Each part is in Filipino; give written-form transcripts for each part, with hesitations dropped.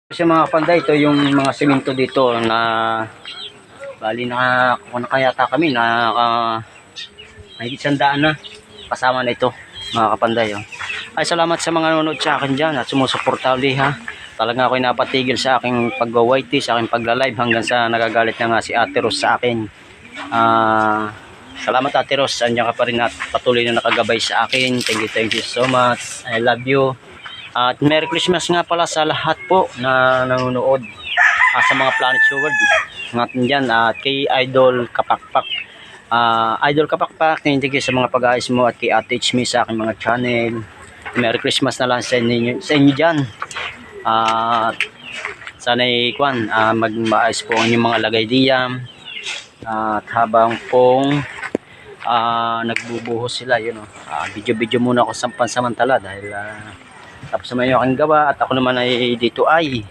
Kasi mga panday, ito yung mga semento dito na bali nakakuha na kayata kami na mahigit 100 na kasama na ito mga kapanday. Oh. Ay salamat sa mga nanonood sa akin dyan at sumusuporta ulit ha. Talaga ako'y napatigil sa aking pag-YT, sa aking pagla-live hanggang sa nagagalit na nga si Ate Rose sa akin. Salamat Ate Rose, andyan ka pa rin at patuloy na nakagabay sa akin. Thank you so much. I love you. At Merry Christmas nga pala sa lahat po na nanonood sa mga Planet World natin dyan at kay Idol Kapakpak. Idol Kapakpak, thank you sa mga pag-aayos mo at kay Ate Ichmi sa aking mga channel. Merry Christmas na lang sa inyo dyan. Sana'y magmaayos po ang inyong mga lagay diyan. At habang pong nagbubuhos sila, yun, video muna ako sa pansamantala dahil tapos naman yung aking gawa at ako naman ay dito ay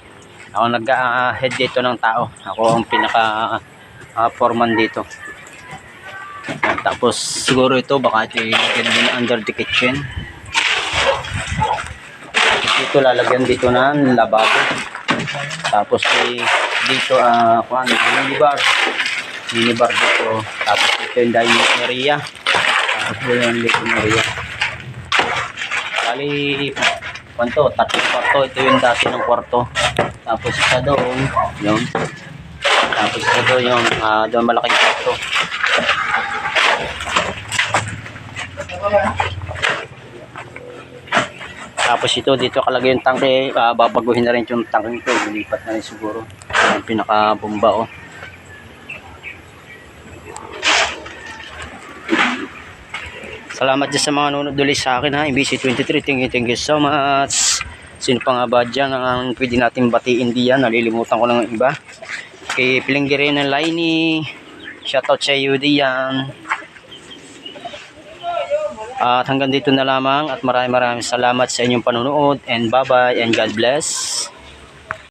ako nag-head dito ng tao. Ako ang pinaka foreman dito. Tapos siguro ito baka ito i-lagyan under the kitchen. Tapos dito lalagyan dito ng lababo. Tapos dito minibar dito. Tapos ito yung dining area. Tapos ito yung living area. Bali kwarto, 3 kwarto. Ito yung dati ng kwarto. Tapos isa doon, yun. Tapos isa doon yung doon malaking kwarto. Tapos ito dito kalagay yung tangke. Babaguhin na rin yung tangke ito. Lilipat na rin siguro. Yung pinaka-bomba oh. Salamat dyan sa mga nanonood ulit sa akin ha. MBC23, thank you so much. Sino pa nga ba dyan ang pwede natin batiin diyan? Nalilimutan ko lang ang iba. Kay Pilinggirin ng Laini, shoutout sa iyo diyan. At hanggang dito na lamang at maraming salamat sa inyong panonood and bye bye and God bless.